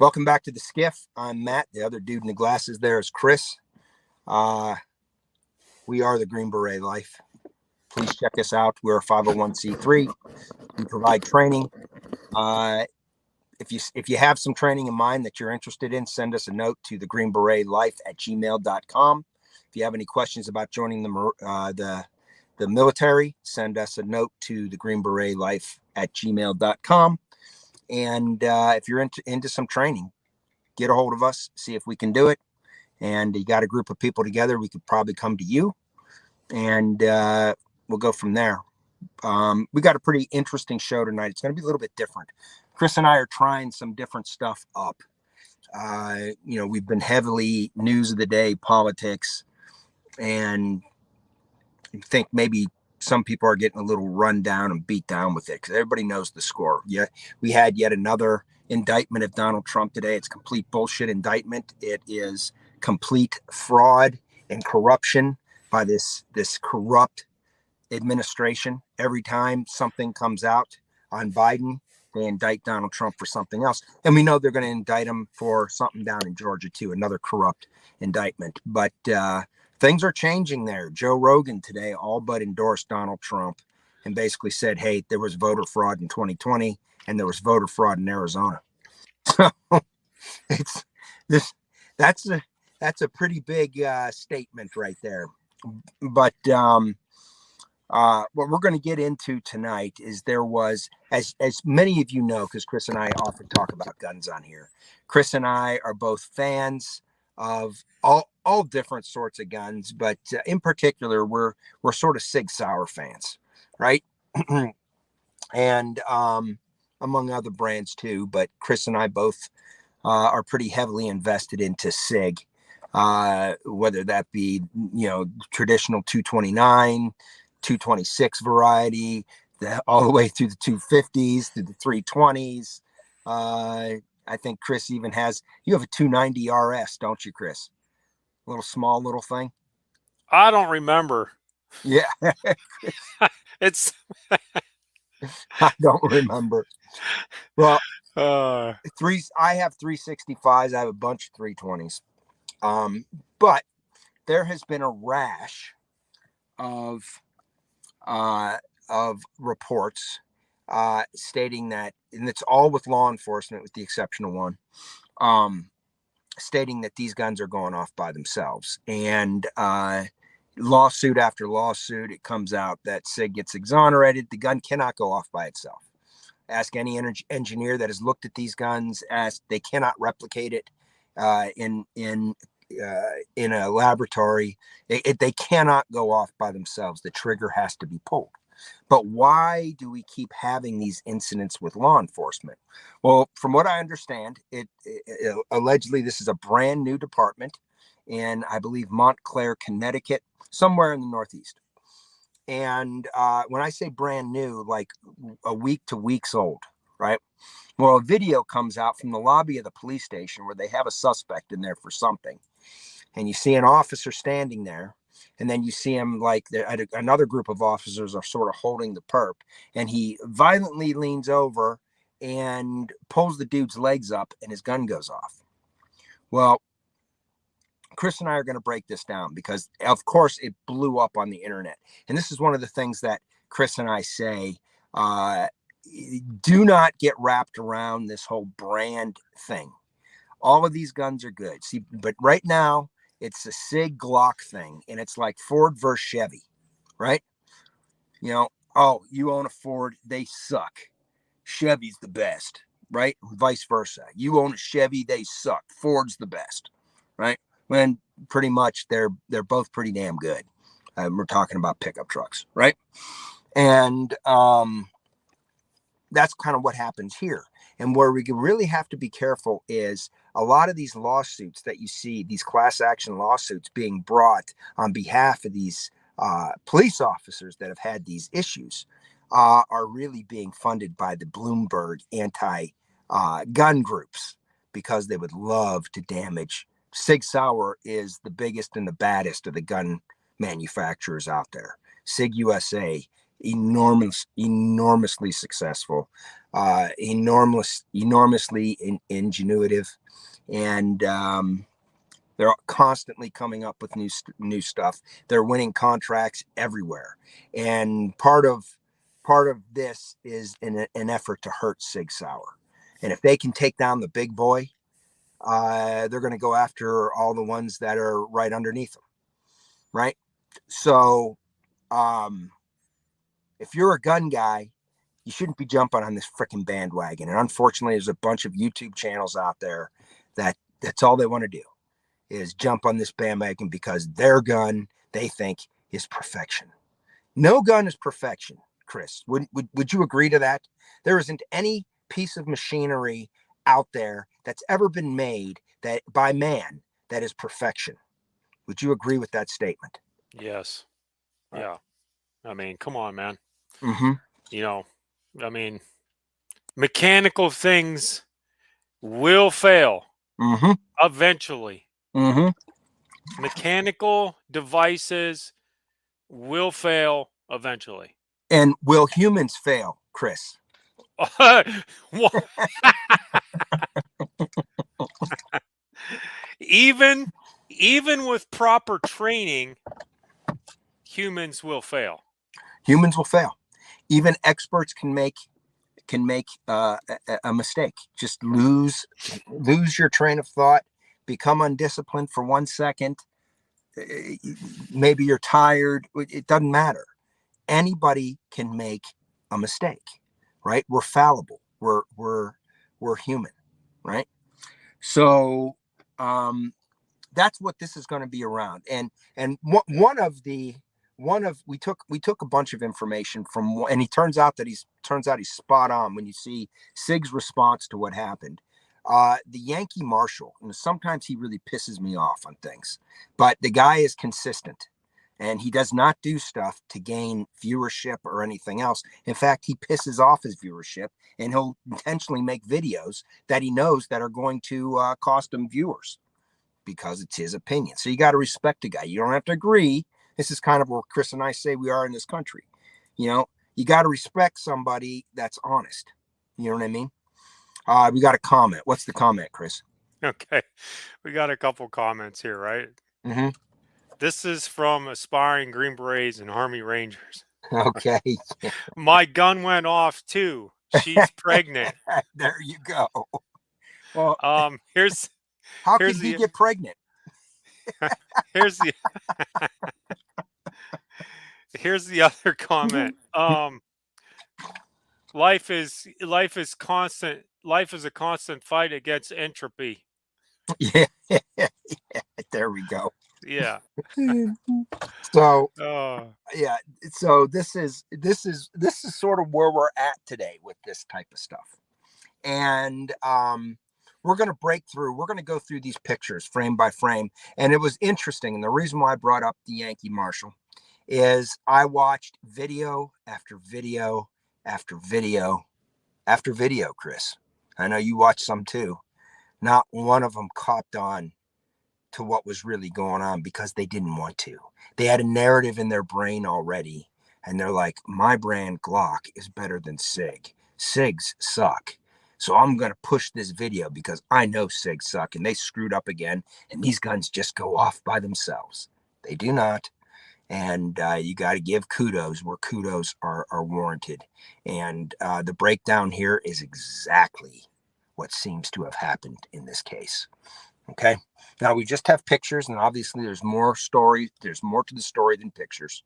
Welcome back to the SCIF. I'm Matt. The other dude in the glasses there is Chris. We are the Green Beret Life. Please check us out. We're a 501c3. We provide training. If you have some training in mind that you're interested in, send us a note to thegreenberetlife@gmail.com. If you have any questions about joining the military, send us a note to thegreenberetlife@gmail.com. And if you're into some training, get a hold of us, see if we can do it. And you got a group of people together, we could probably come to you, and we'll go from there. We got a pretty interesting show tonight. It's going to be a little bit different. Chris and I are trying some different stuff up. We've been heavily news of the day, politics, and I think maybe some people are getting a little run down and beat down with it because everybody knows the score. Yeah, we had yet another indictment of Donald Trump today. It's complete bullshit indictment. It is complete fraud and corruption by this corrupt administration. Every time something comes out on Biden, they indict Donald Trump for something else. And we know they're going to indict him for something down in Georgia too, another corrupt indictment. But things are changing there. Joe Rogan today all but endorsed Donald Trump and basically said, hey, there was voter fraud in 2020 and there was voter fraud in Arizona. So that's a pretty big statement right there. But what we're going to get into tonight is there was, as many of you know, because Chris and I often talk about guns on here. Chris and I are both fans of all different sorts of guns, but in particular, we're sort of Sig Sauer fans, right? And among other brands too. But Chris and I both are pretty heavily invested into Sig, whether that be traditional 229. 226 variety, all the way through the 250s, through the 320s. I think Chris even you have a 290 RS, don't you, Chris? A little small little thing. I don't remember. Yeah. It's I don't remember. Well, I have 365s. I have a bunch of 320s. But there has been a rash of reports stating that, and it's all with law enforcement with the exception of one, stating that these guns are going off by themselves. And lawsuit after lawsuit, it comes out that Sig gets exonerated. The gun cannot go off by itself. Ask any engineer that has looked at these guns, they cannot replicate it in a laboratory. They cannot go off by themselves. The trigger has to be pulled. But why do we keep having these incidents with law enforcement? Well, from what I understand, it allegedly this is a brand new department in, I believe, Montclair, Connecticut, somewhere in the Northeast. And when I say brand new, like a week to weeks old, right? Well, a video comes out from the lobby of the police station where they have a suspect in there for something. And you see an officer standing there, and then you see him another group of officers are sort of holding the perp, and he violently leans over and pulls the dude's legs up, and his gun goes off. Well, Chris and I are going to break this down because, of course, it blew up on the internet. And this is one of the things that Chris and I say, do not get wrapped around this whole brand thing. All of these guns are good. See, but right now it's a Sig Glock thing, and it's like Ford versus Chevy, right? You own a Ford, they suck. Chevy's the best, right? Vice versa. You own a Chevy, they suck. Ford's the best, right? When pretty much they're both pretty damn good. We're talking about pickup trucks, right? And that's kind of what happens here. And where we really have to be careful is a lot of these lawsuits that you see, these class action lawsuits being brought on behalf of these police officers that have had these issues are really being funded by the Bloomberg anti-gun groups because they would love to damage. Sig Sauer is the biggest and the baddest of the gun manufacturers out there. Sig USA enormously successful, enormously ingenuitive, and they're constantly coming up with new stuff. They're winning contracts everywhere, and part of this is an effort to hurt Sig Sauer. And if they can take down the big boy, they're going to go after all the ones that are right underneath them, right? So, if you're a gun guy, you shouldn't be jumping on this freaking bandwagon. And unfortunately, there's a bunch of YouTube channels out there that's all they want to do is jump on this bandwagon because their gun they think is perfection. No gun is perfection, Chris. Would you agree to that? There isn't any piece of machinery out there that's ever been made that by man that is perfection. Would you agree with that statement? Yes. Yeah. I mean, come on, man. Mm-hmm. You know, I mean, mechanical things will fail Mm-hmm. eventually. Mm-hmm. Mechanical devices will fail eventually. And will humans fail, Chris? even even with proper training, humans will fail. Humans will fail. Even experts can make a mistake. Just lose your train of thought, become undisciplined for 1 second. Maybe you're tired. It doesn't matter. Anybody can make a mistake, right? We're fallible. We're human, right? So that's what this is going to be around. And one of we took a bunch of information from, and he turns out he's spot on when you see Sig's response to what happened. The Yankee Marshal, and sometimes he really pisses me off on things, but the guy is consistent and he does not do stuff to gain viewership or anything else. In fact, he pisses off his viewership and he'll intentionally make videos that he knows that are going to cost him viewers because it's his opinion. So you got to respect the guy. You don't have to agree. This is kind of where Chris and I say we are in this country. You got to respect somebody that's honest. You know what I mean? We got a comment. What's the comment, Chris? Okay. We got a couple comments here, right? Mm-hmm. This is from aspiring Green Berets and Army Rangers. Okay. My gun went off too. She's pregnant. There you go. Well, Here's how could he get pregnant? here's the here's the other comment. Life is constant. Life is a constant fight against entropy. Yeah. There we go. Yeah. So yeah. So this is sort of where we're at today with this type of stuff. And we're going to break through. We're going to go through these pictures frame by frame. And it was interesting. And the reason why I brought up the Yankee Marshal is I watched video after video after video after video, Chris. I know you watched some too. Not one of them copped on to what was really going on because they didn't want to. They had a narrative in their brain already. And they're like, my brand Glock is better than Sig. Sigs suck. So I'm going to push this video because I know Sigs suck and they screwed up again. And these guns just go off by themselves. They do not. And you got to give kudos where kudos are warranted. And the breakdown here is exactly what seems to have happened in this case. Okay. Now we just have pictures, and obviously there's more story. There's more to the story than pictures.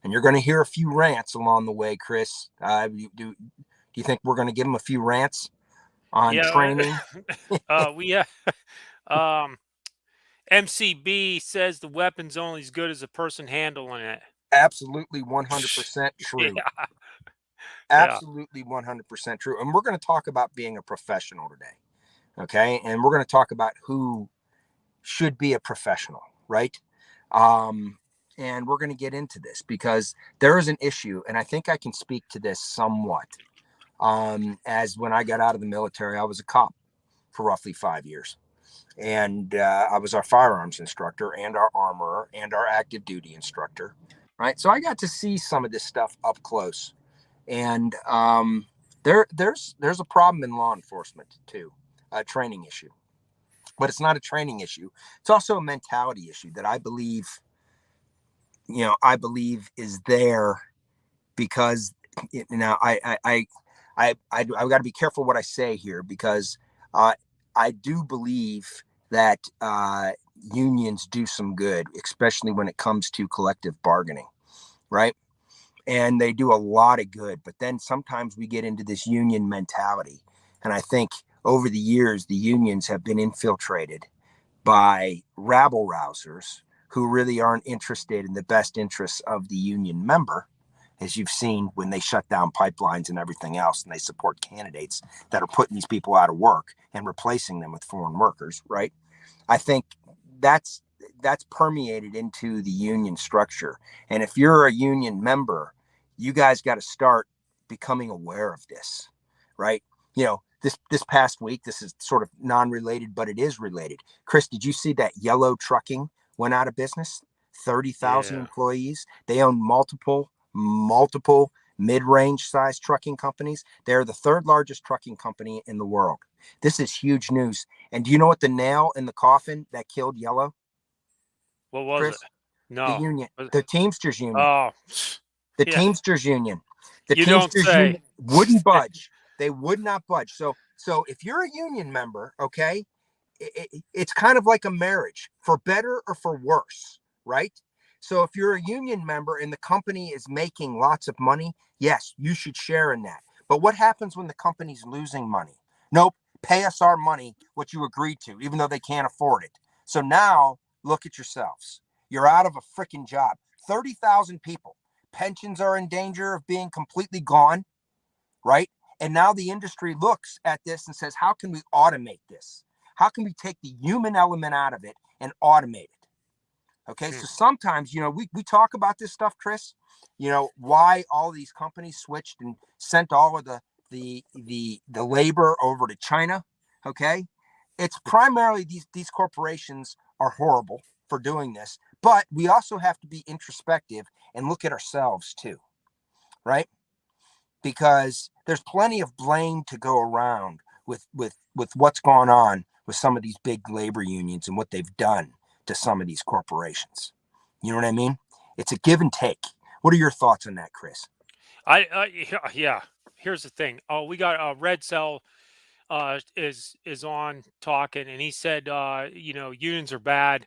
And you're going to hear a few rants along the way, Chris. Do you think we're going to give them a few rants on training? MCB says the weapon's only as good as the person handling it. Absolutely 100% true. Yeah. Absolutely 100% true. And we're going to talk about being a professional today. Okay. And we're going to talk about who should be a professional, right? And we're going to get into this because there is an issue, and I think I can speak to this somewhat. As when I got out of the military, I was a cop for roughly 5 years. And I was our firearms instructor and our armorer and our active duty instructor. right? So I got to see some of this stuff up close, and there's a problem in law enforcement too, a training issue, but it's not a training issue. It's also a mentality issue that I believe is there because now I've got to be careful what I say here because uh, I do believe that unions do some good, especially when it comes to collective bargaining, right? And they do a lot of good. But then sometimes we get into this union mentality. And I think over the years, the unions have been infiltrated by rabble rousers who really aren't interested in the best interests of the union member, as you've seen when they shut down pipelines and everything else, and they support candidates that are putting these people out of work and replacing them with foreign workers, right? I think that's permeated into the union structure. And if you're a union member, you guys got to start becoming aware of this, right? This past week, this is sort of non-related, but it is related. Chris, did you see that Yellow Trucking went out of business? 30,000 Yeah. employees. They own multiple mid-range size trucking companies. They're the third largest trucking company in the world. This is huge news. And do you know what the nail in the coffin that killed Yellow, What was it? Chris? The No. union, the Teamsters Union. Oh, The yeah. Teamsters Union. The You don't Teamsters say. Union wouldn't budge. They would not budge. So if you're a union member, okay, it's kind of like a marriage, for better or for worse, right? So if you're a union member and the company is making lots of money, yes, you should share in that. But what happens when the company's losing money? Nope, pay us our money, what you agreed to, even though they can't afford it. So now look at yourselves. You're out of a freaking job. 30,000 people. Pensions are in danger of being completely gone, right? And now the industry looks at this and says, how can we automate this? How can we take the human element out of it and automate it? Okay, Hmm. so sometimes, we talk about this stuff, Chris, why all these companies switched and sent all of the labor over to China. Okay, it's primarily these corporations are horrible for doing this, but we also have to be introspective and look at ourselves too, right? Because there's plenty of blame to go around with what's gone on with some of these big labor unions and what they've done to some of these corporations. You know what I mean? It's a give and take. What are your thoughts on that, Chris? Yeah. Here's the thing. Oh, we got Red Cell is on talking, and he said, unions are bad.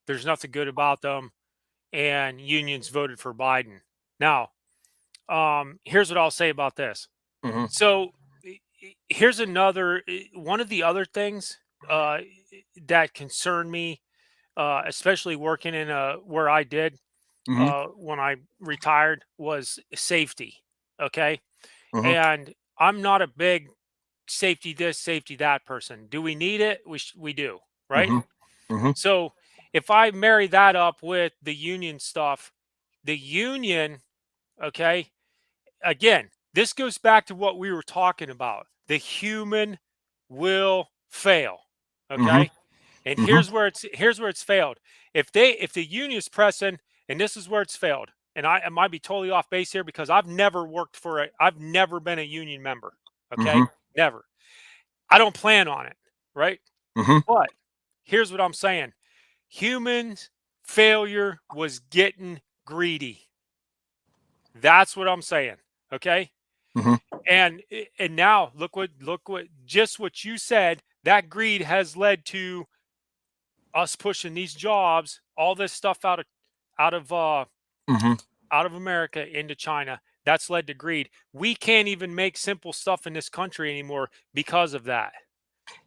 There's nothing good about them, and unions voted for Biden. Now, here's what I'll say about this. Mm-hmm. So here's another one of the other things uh, that concerned me, especially working in where I did Mm-hmm. when I retired, was safety. Okay, Mm-hmm. and I'm not a big safety this, safety that person. Do we need it? We do, right? Mm-hmm. Mm-hmm. So if I marry that up with the union stuff, the union, okay, again, this goes back to what we were talking about. The human will fail. Mm-hmm. Okay? And Mm-hmm. here's where it's failed. If the union is pressing, and this is where it's failed, and I might be totally off base here because I've never been a union member. Mm-hmm. Okay? Never. I don't plan on it, right? Mm-hmm. But here's what I'm saying. Humans failure was getting greedy. That's what I'm saying. Okay? Mm-hmm. And now look what just what you said, that greed has led to us pushing these jobs, all this stuff out of uh Mm-hmm. out of America into China. That's led to greed. We can't even make simple stuff in this country anymore because of that.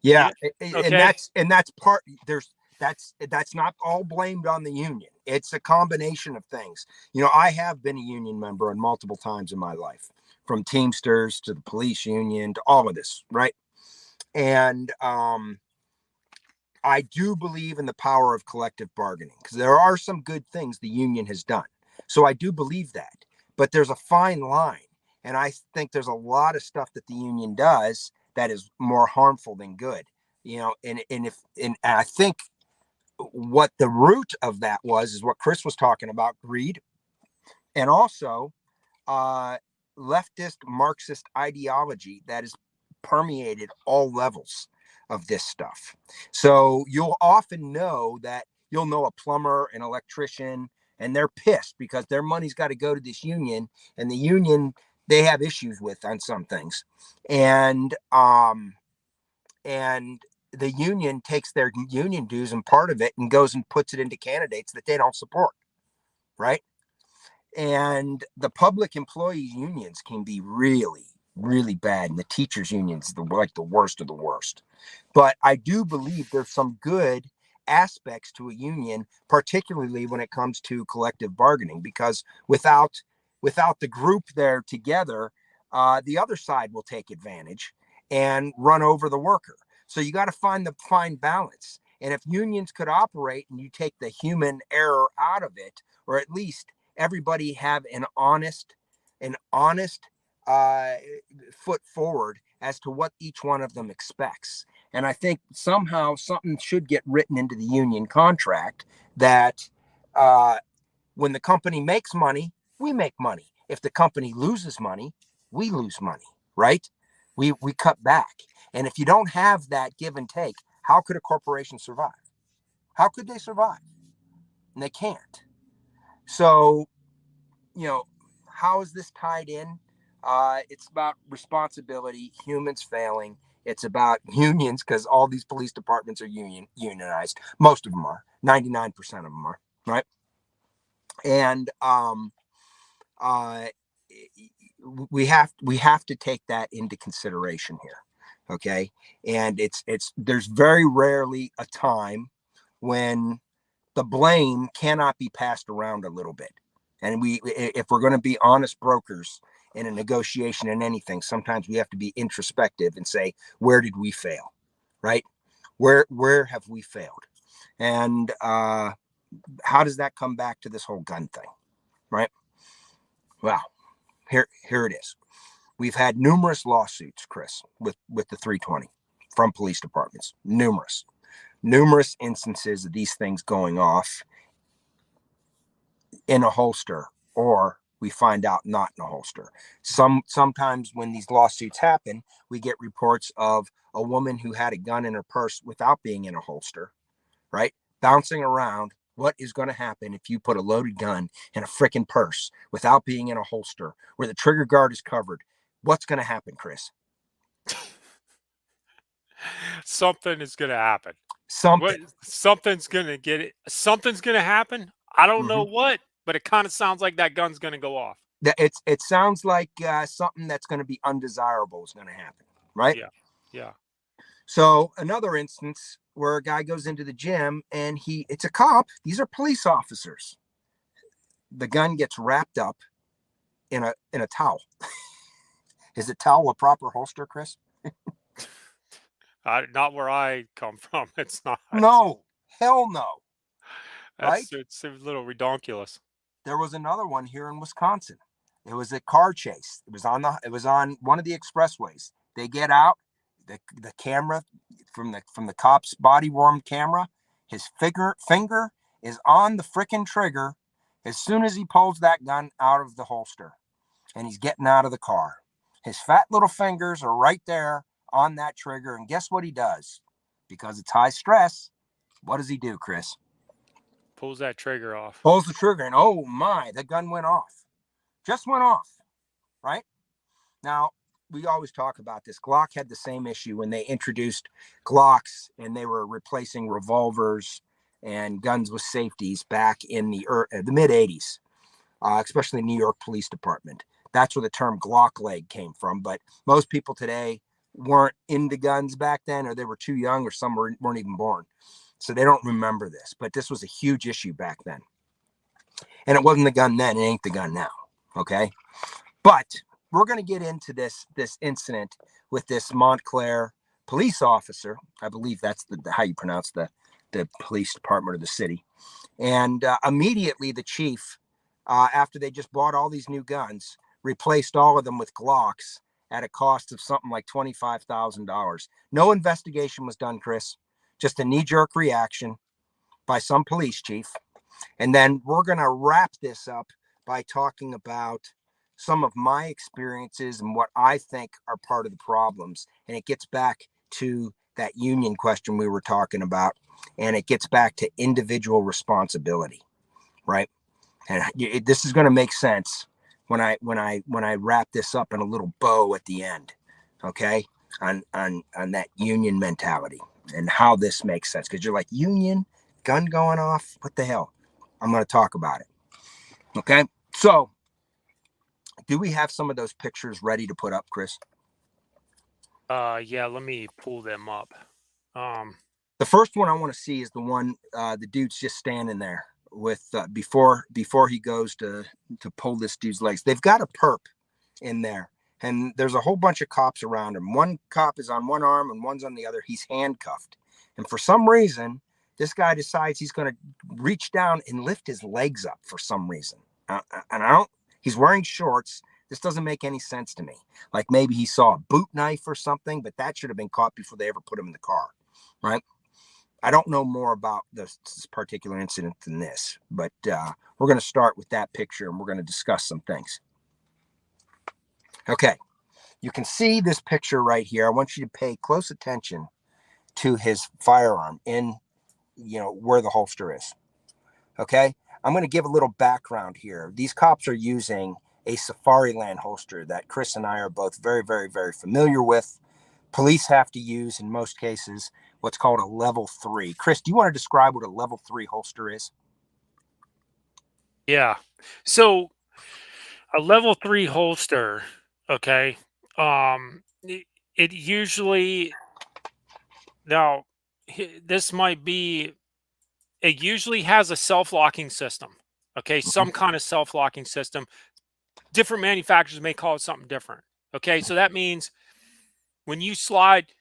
You Yeah, know, and okay? that's part. That's not all blamed on the union. It's a combination of things. I have been a union member on multiple times in my life, from Teamsters to the police union to all of this, right? And I do believe in the power of collective bargaining because there are some good things the union has done. So I do believe that, but there's a fine line, and I think there's a lot of stuff that the union does that is more harmful than good. And I think what the root of that was is what Chris was talking about, greed. and also leftist Marxist ideology that has permeated all levels of this stuff. So you'll often know that you'll know a plumber, an electrician, and they're pissed because their money's got to go to this union, and the union they have issues with on some things, and the union takes their union dues and part of it and goes and puts it into candidates that they don't support, right? And the public employees unions can be really, really bad, and the teachers unions like the worst of the worst. But I do believe there's some good aspects to a union, particularly when it comes to collective bargaining, because without the group there together, the other side will take advantage and run over the worker. So you got to find the fine balance. And if unions could operate and you take the human error out of it, or at least everybody have an honest foot forward as to what each one of them expects. And I think somehow something should get written into the union contract that when the company makes money, we make money. If the company loses money, we lose money, right? We cut back. And if you don't have that give and take, how could a corporation survive? How could they survive? And they can't. So, how is this tied in? It's about responsibility, humans failing. It's about unions, because all these police departments are unionized. Most of them are. 99% of them are, right? And we have to take that into consideration here, okay? And there's very rarely a time when the blame cannot be passed around a little bit. And if we're going to be honest brokers in a negotiation in anything, sometimes we have to be introspective and say, where did we fail, right? Where have we failed? And how does that come back to this whole gun thing, right? Well, here it is. We've had numerous lawsuits, Chris, with the 320 from police departments. Numerous instances of these things going off in a holster, or we find out not in a holster. Sometimes when these lawsuits happen, we get reports of a woman who had a gun in her purse without being in a holster, right? Bouncing around. What is going to happen if you put a loaded gun in a freaking purse without being in a holster where the trigger guard is covered? What's going to happen, Chris? Something is going to happen. Something. Something's going to get it. Something's going to happen. I don't know what, but it kind of sounds like that gun's going to go off. It sounds like something that's going to be undesirable is going to happen, right? Yeah. So another instance where a guy goes into the gym and it's a cop. These are police officers. The gun gets wrapped up in a towel. Is a towel a proper holster, Chris? Not where I come from. It's not. No, hell no. Right? It's a little redonkulous. There was another one here in Wisconsin. It was a car chase. It was on one of the expressways. They get out, the camera from the cop's body worn camera, his finger is on the frickin' trigger as soon as he pulls that gun out of the holster and he's getting out of the car. His fat little fingers are right there on that trigger, and guess what he does? Because it's high stress, what does he do, Chris? Pulls that trigger off. Pulls the trigger, and oh my, the gun went off. Just went off, right? Now, we always talk about this. Glock had the same issue when they introduced Glocks and they were replacing revolvers and guns with safeties back in the mid 80s, especially New York Police Department. That's where the term Glock leg came from. But most people today weren't into guns back then, or they were too young, or some weren't even born. So they don't remember this. But this was a huge issue back then. And it wasn't the gun then. It ain't the gun now. Okay. But we're going to get into this incident with this Montclair police officer. I believe that's how you pronounce the police department of the city. And immediately the chief, after they just bought all these new guns, replaced all of them with Glocks at a cost of something like $25,000. No investigation was done, Chris. Just a knee-jerk reaction by some police chief. And then we're going to wrap this up by talking about some of my experiences and what I think are part of the problems. And it gets back to that union question we were talking about, and it gets back to individual responsibility, right? And this is going to make sense when I wrap this up in a little bow at the end, okay? On that union mentality and how this makes sense. Because you're like, union, gun going off, what the hell? I'm going to talk about it. Okay, so do we have some of those pictures ready to put up, Chris? Yeah, let me pull them up. The first one I want to see is the one the dude's just standing there with before he goes to pull this dude's legs. They've got a perp in there, and there's a whole bunch of cops around him. One cop is on one arm and one's on the other. He's handcuffed, and for some reason this guy decides he's going to reach down and lift his legs up for some reason. And I don't, he's wearing shorts. This doesn't make any sense to me. Like maybe he saw a boot knife or something, but that should have been caught before they ever put him in the car, right? I don't know more about this particular incident than this, but we're going to start with that picture and we're going to discuss some things. Okay, you can see this picture right here. I want you to pay close attention to his firearm in, where the holster is. Okay, I'm going to give a little background here. These cops are using a Safariland holster that Chris and I are both very, very, very familiar with. Police have to use, in most cases, what's called a level 3. Chris, do you want to describe what a level 3 holster is? Yeah. So a level 3 holster, okay. It usually, now this might be, it usually has a self-locking system. Okay, some kind of self-locking system. Different manufacturers may call it something different. Okay, so that means when you slide,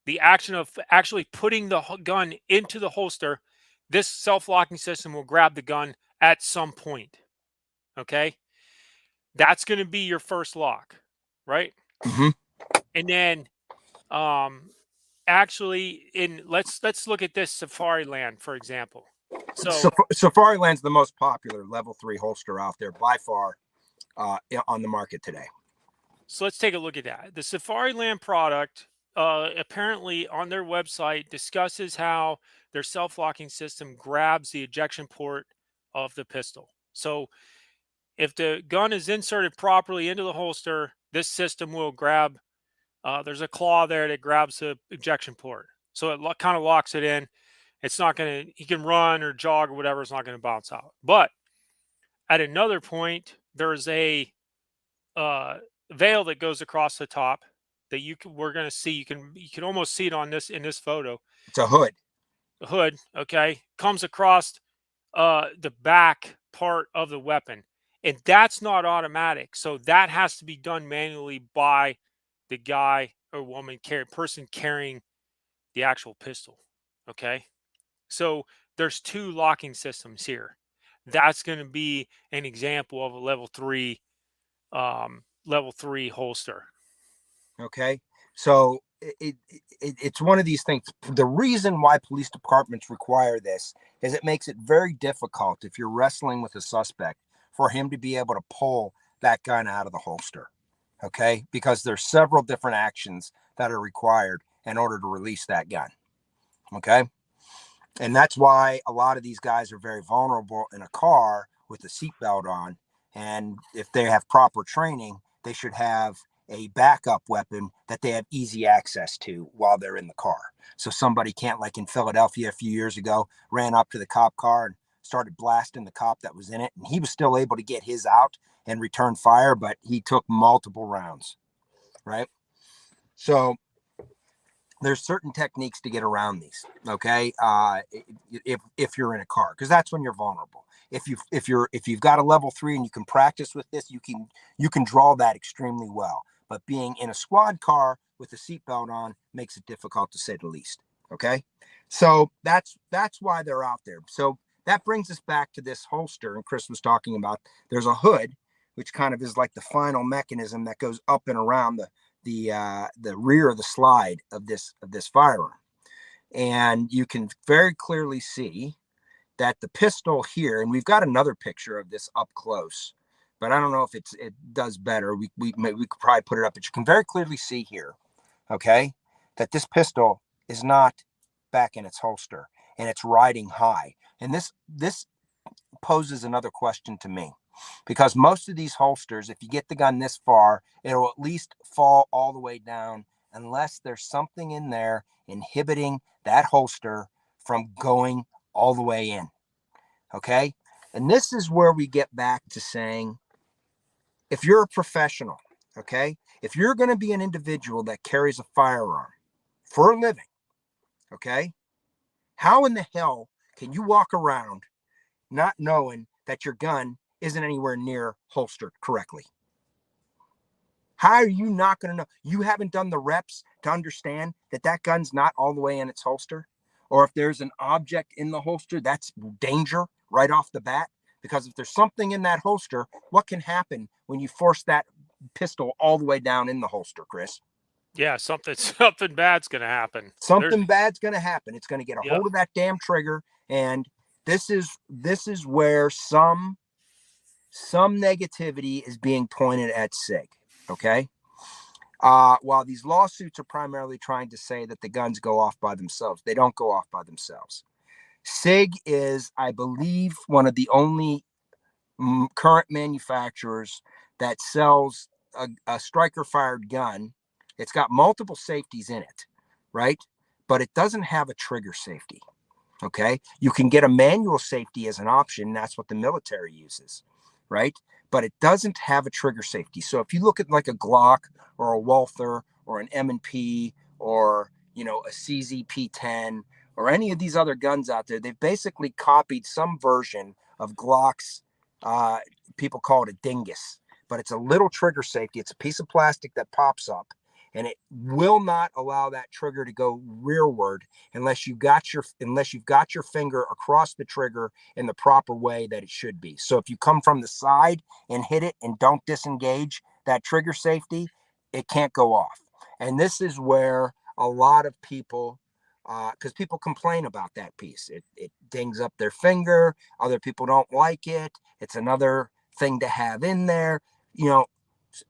the action of actually putting the gun into the holster, this self-locking system will grab the gun at some point. Okay, that's going to be your first lock, right? Mm-hmm. And then, actually, let's look at this Safariland, for example. So Safariland's the most popular level 3 holster out there by far on the market today. So let's take a look at that. The Safariland product, apparently on their website, discusses how their self-locking system grabs the ejection port of the pistol. So if the gun is inserted properly into the holster, this system will grab, there's a claw there that grabs the ejection port. So it kind of locks it in. It's not going to, he can run or jog or whatever, it's not going to bounce out. But at another point, there's a veil that goes across the top that we're going to see. You can almost see it on this, in this photo. It's a hood. The hood, okay, comes across the back part of the weapon, and that's not automatic. So that has to be done manually by the guy or woman person carrying the actual pistol. Okay, so there's 2 locking systems here. That's going to be an example of a level 3 holster. Okay, so it's one of these things. The reason why police departments require this is it makes it very difficult if you're wrestling with a suspect for him to be able to pull that gun out of the holster. Okay, because there's several different actions that are required in order to release that gun. Okay, and that's why a lot of these guys are very vulnerable in a car with a seatbelt on. And if they have proper training, they should have a backup weapon that they have easy access to while they're in the car. So somebody can't, like in Philadelphia a few years ago, ran up to the cop car and started blasting the cop that was in it. And he was still able to get his out and return fire, but he took multiple rounds, right? So there's certain techniques to get around these. Okay, if you're in a car, because that's when you're vulnerable. If you've got a level 3 and you can practice with this, you can draw that extremely well. But being in a squad car with a seatbelt on makes it difficult, to say the least. Okay, so that's why they're out there. So that brings us back to this holster, and Chris was talking about. There's a hood, which kind of is like the final mechanism that goes up and around the rear of the slide of this firearm, and you can very clearly see that the pistol here, and we've got another picture of this up close, but I don't know if it does better. We could probably put it up, but you can very clearly see here, okay, that this pistol is not back in its holster and it's riding high. And this poses another question to me, because most of these holsters, if you get the gun this far, it'll at least fall all the way down unless there's something in there inhibiting that holster from going all the way in. Okay. And this is where we get back to saying, if you're a professional, okay, if you're going to be an individual that carries a firearm for a living, okay, how in the hell can you walk around not knowing that your gun isn't anywhere near holstered correctly? How are you not going to know? You haven't done the reps to understand that that gun's not all the way in its holster? Or if there's an object in the holster, that's danger right off the bat. Because if there's something in that holster, what can happen when you force that pistol all the way down in the holster, Chris? Yeah, something bad's gonna happen. Something bad's going to happen. It's going to get a Yep. hold of that damn trigger. And this is where some negativity is being pointed at SIG. Okay. While these lawsuits are primarily trying to say that the guns go off by themselves, they don't go off by themselves. SIG is, I believe, one of the only current manufacturers that sells a striker fired gun. It's got multiple safeties in it, right? But it doesn't have a trigger safety. Okay. You can get a manual safety as an option. That's what the military uses, right? But it doesn't have a trigger safety. So if you look at like a Glock or a Walther or an M&P or, you know, a CZP-10 or any of these other guns out there, they've basically copied some version of Glock's, people call it a dingus, but it's a little trigger safety. It's a piece of plastic that pops up, and it will not allow that trigger to go rearward unless you've got your finger across the trigger in the proper way that it should be. So if you come from the side and hit it and don't disengage that trigger safety, it can't go off. And this is where a lot of people, because people complain about that piece. It dings up their finger. Other people don't like it. It's another thing to have in there. You know,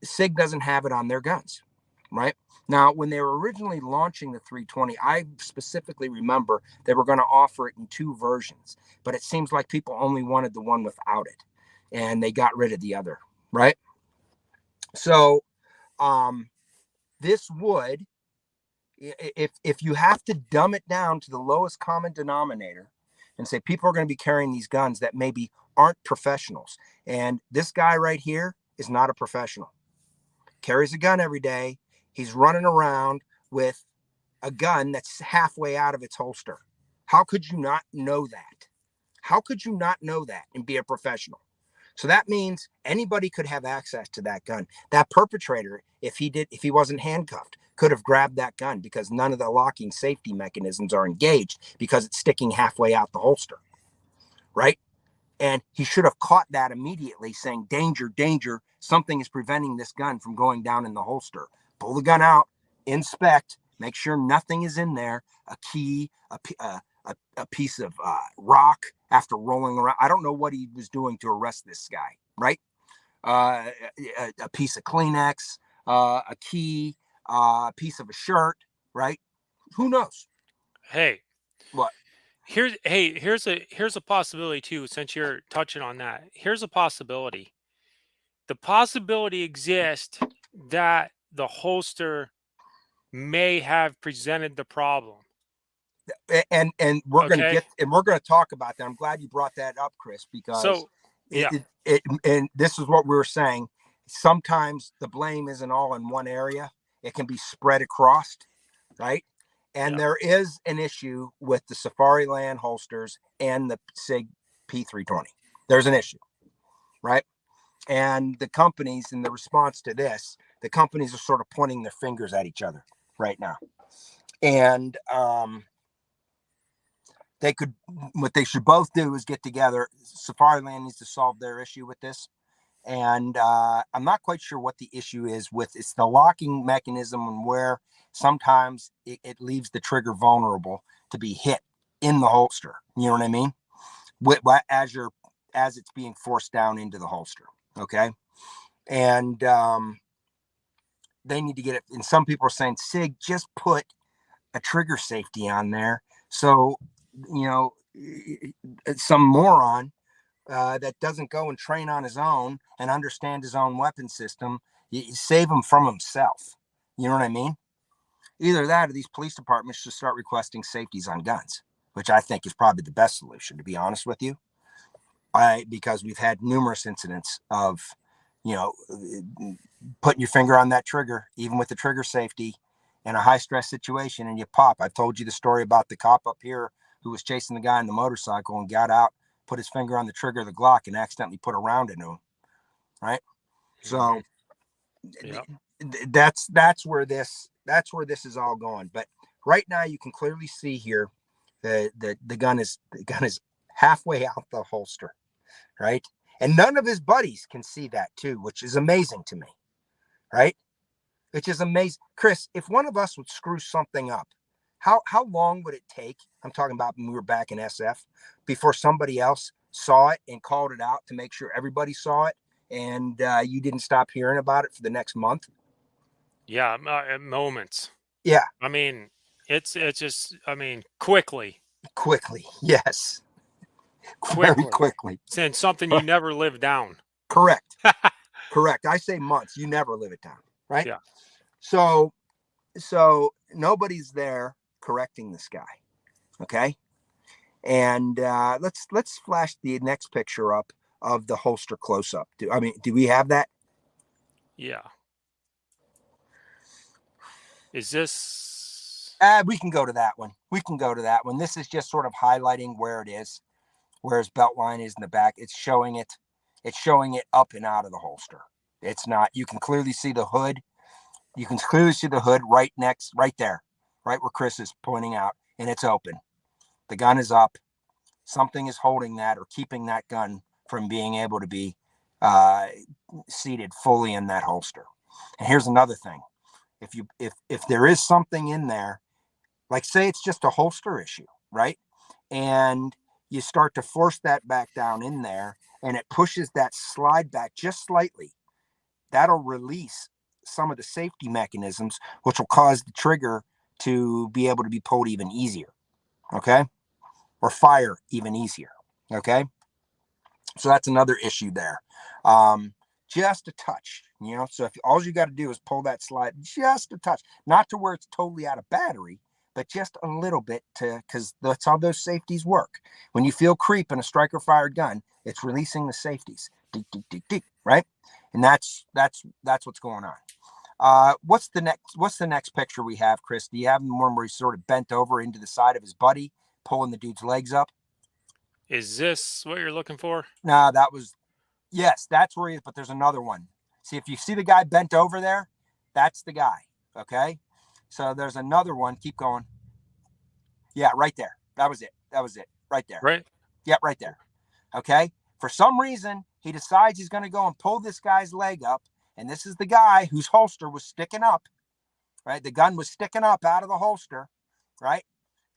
SIG doesn't have it on their guns. Right now, when they were originally launching the 320, I specifically remember they were going to offer it in two versions, but it seems like people only wanted the one without it, and they got rid of the other. Right. So, this would, if you have to dumb it down to the lowest common denominator, and say people are going to be carrying these guns that maybe aren't professionals, and this guy right here is not a professional, carries a gun every day. He's running around with a gun that's halfway out of its holster. How could you not know that? How could you not know that and be a professional? So that means anybody could have access to that gun. That perpetrator, if he wasn't handcuffed, could have grabbed that gun because none of the locking safety mechanisms are engaged because it's sticking halfway out the holster, right? And he should have caught that immediately, saying, danger, danger, something is preventing this gun from going down in the holster. Pull the gun out, inspect, make sure nothing is in there, a key, a piece of rock after rolling around. I don't know what he was doing to arrest this guy, right? A piece of Kleenex, a key, a piece of a shirt, right? Who knows? Hey, What? here's a possibility too, since you're touching on that. Here's a possibility. The possibility exists that the holster may have presented the problem. And we're Okay. going to talk about that. I'm glad you brought that up, Chris, because So, yeah, and this is what we were saying. Sometimes the blame isn't all in one area. It can be spread across, right? And yeah. there is an issue with the Safari Land holsters and the SIG P320. There's an issue, right? And the companies, in the response to this, the companies are sort of pointing their fingers at each other right now. And what they should both do is get together. Safari Land needs to solve their issue with this. And I'm not quite sure what the issue is with it's the locking mechanism and where sometimes it leaves the trigger vulnerable to be hit in the holster. You know what I mean? as it's being forced down into the holster. Okay. And they need to get it. And some people are saying, Sig, just put a trigger safety on there. So, some moron that doesn't go and train on his own and understand his own weapon system, you save him from himself. You know what I mean? Either that or these police departments should start requesting safeties on guns, which I think is probably the best solution, to be honest with you. Because we've had numerous incidents of, putting your finger on that trigger, even with the trigger safety in a high stress situation, and you pop. I've told you the story about the cop up here who was chasing the guy on the motorcycle and got out, put his finger on the trigger of the Glock and accidentally put a round into him. Right. So yeah. that's where this is all going. But right now you can clearly see here the gun is halfway out the holster, right? And none of his buddies can see that too, which is amazing to me, right? Which is amazing. Chris, if one of us would screw something up, how long would it take? I'm talking about when we were back in SF, before somebody else saw it and called it out to make sure everybody saw it, and you didn't stop hearing about it for the next month? Yeah, moments. Yeah. I mean, it's just, I mean, quickly, Yes. Very quickly. Saying something you never lived down. Correct. Correct. I say months. You never live it down, right? Yeah. So nobody's there correcting this guy. Okay. And let's flash the next picture up of the holster close up. Do we have that? Yeah. Is this? We can go to that one. This is just sort of highlighting where it is, where his belt line is in the back. It's showing it up and out of the holster. It's not. You can clearly see the hood. You can clearly see the hood right there, right where Chris is pointing out, and it's open. The gun is up. Something is holding that or keeping that gun from being able to be seated fully in that holster. And here's another thing. If there is something in there, like say it's just a holster issue, right? And you start to force that back down in there and it pushes that slide back just slightly, that'll release some of the safety mechanisms, which will cause the trigger to be able to be pulled even easier. Okay. Or fire even easier. Okay. So that's another issue there. Just a touch, so if all you got to do is pull that slide just a touch, not to where it's totally out of battery, but just a little bit, because that's how those safeties work. When you feel creep in a striker fired gun, it's releasing the safeties, right? And that's what's going on. What's the next picture we have, Chris? Do you have one where he's sort of bent over into the side of his buddy, pulling the dude's legs up? Is this what you're looking for? No, yes, that's where he is, but there's another one. See, if you see the guy bent over there, that's the guy. Okay. So there's another one. Keep going. Yeah, right there. That was it. Right there. Right. Yep, right there. Okay. For some reason, he decides he's going to go and pull this guy's leg up. And this is the guy whose holster was sticking up, right? The gun was sticking up out of the holster, right?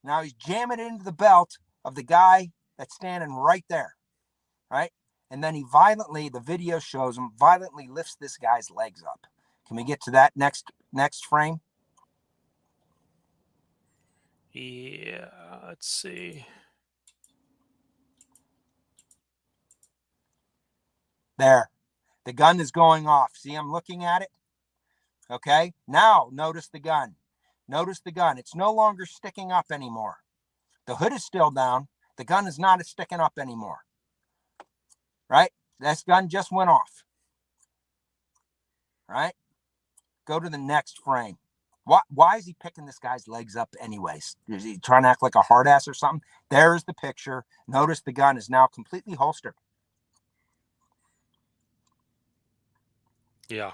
Now he's jamming it into the belt of the guy that's standing right there, right? And then the video shows him violently lifts this guy's legs up. Can we get to that next frame? Yeah, let's see. There. The gun is going off. See, I'm looking at it. Okay. Now notice the gun. It's no longer sticking up anymore. The hood is still down. The gun is not sticking up anymore. Right? This gun just went off. Right? Go to the next frame. Why is he picking this guy's legs up anyways? Is he trying to act like a hard ass or something? There's the picture. Notice the gun is now completely holstered. Yeah.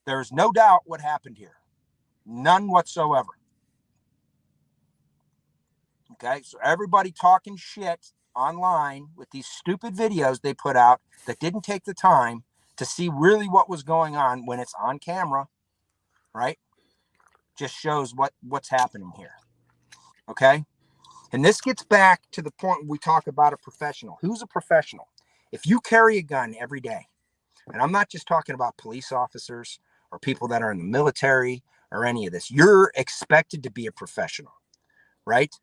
There's no doubt what happened here. None whatsoever. Okay, so everybody talking shit online with these stupid videos they put out that didn't take the time to see really what was going on when it's on camera, right? Just shows what's happening here. Okay. And this gets back to the point we talk about a professional. Who's a professional? If you carry a gun every day, and I'm not just talking about police officers or people that are in the military or any of this, you're expected to be a professional, right?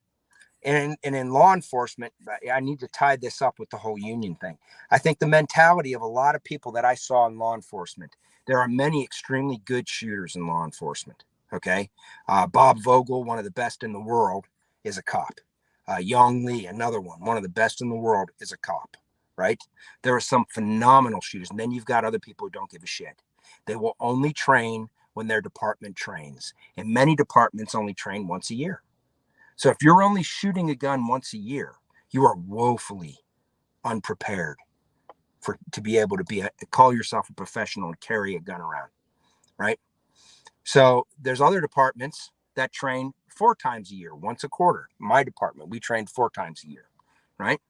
And in law enforcement, I need to tie this up with the whole union thing. I think the mentality of a lot of people that I saw in law enforcement, there are many extremely good shooters in law enforcement. Okay. Bob Vogel, one of the best in the world, is a cop. Yong Lee, another one of the best in the world, is a cop, right? There are some phenomenal shooters. And then you've got other people who don't give a shit. They will only train when their department trains. And many departments only train once a year. So if you're only shooting a gun once a year, you are woefully unprepared to be able to call yourself a professional and carry a gun around, right? So there's other departments that train 4 times a year, once a quarter. My department, we trained 4 times a year, right?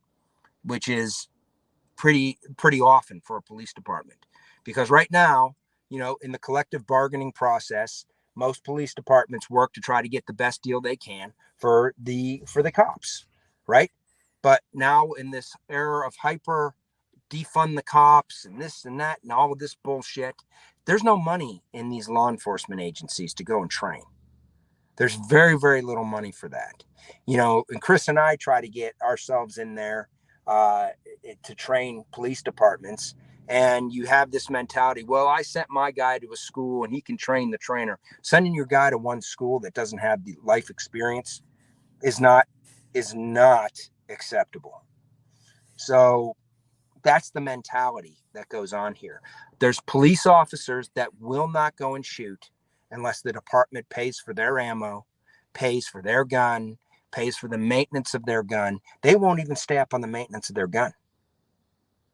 Which is pretty often for a police department, because right now, in the collective bargaining process, most police departments work to try to get the best deal they can for the cops, right? But now in this era of hyper defund the cops and this and that and all of this bullshit, there's no money in these law enforcement agencies to go and train. There's very, very little money for that. And Chris and I try to get ourselves in there to train police departments. And you have this mentality, well, I sent my guy to a school and he can train the trainer. Sending your guy to one school that doesn't have the life experience is not acceptable. So that's the mentality that goes on here. There's police officers that will not go and shoot unless the department pays for their ammo, pays for their gun, pays for the maintenance of their gun. They won't even stay up on the maintenance of their gun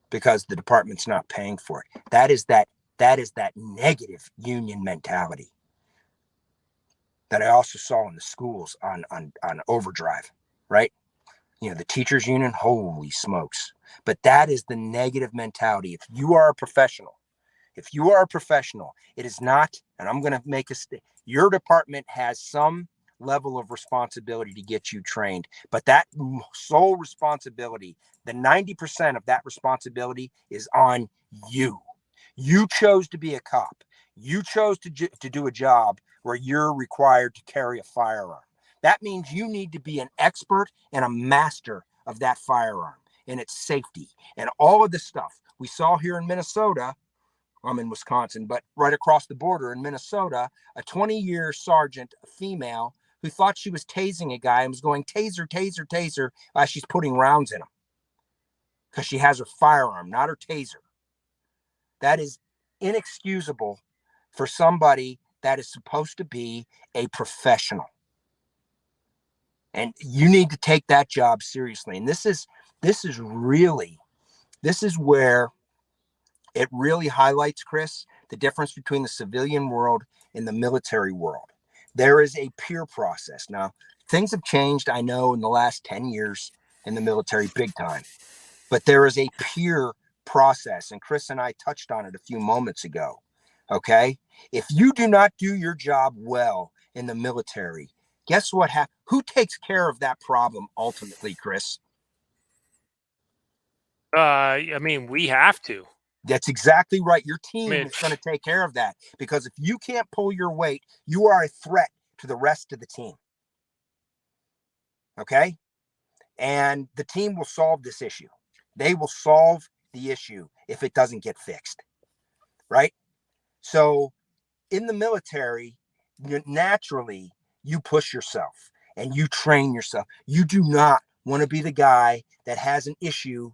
because the department's not paying for it. That is that negative union mentality that I also saw in the schools on overdrive, right? The teachers union, holy smokes. But that is the negative mentality. If you are a professional, it is not, and I'm going to make a statement, your department has some level of responsibility to get you trained, but that sole responsibility, the 90% of that responsibility is on you. You chose to be a cop. You chose to do a job where you're required to carry a firearm. That means you need to be an expert and a master of that firearm and its safety and all of this stuff. We saw here in Minnesota, I'm in Wisconsin, but right across the border in Minnesota, a 20-year sergeant, a female, who thought she was tasing a guy and was going taser, taser, taser as she's putting rounds in him because she has her firearm, not her taser. That is inexcusable for somebody that is supposed to be a professional. And you need to take that job seriously. And this is where it really highlights, Chris, the difference between the civilian world and the military world. There is a peer process. Now, things have changed, I know, in the last 10 years in the military, big time. But there is a peer process. And Chris and I touched on it a few moments ago. Okay? If you do not do your job well in the military, guess what? Who takes care of that problem ultimately, Chris? We have to. That's exactly right. Your team is going to take care of that, because if you can't pull your weight, you are a threat to the rest of the team. Okay? And the team will solve this issue. They will solve the issue if it doesn't get fixed. Right? So in the military, naturally, you push yourself and you train yourself. You do not want to be the guy that has an issue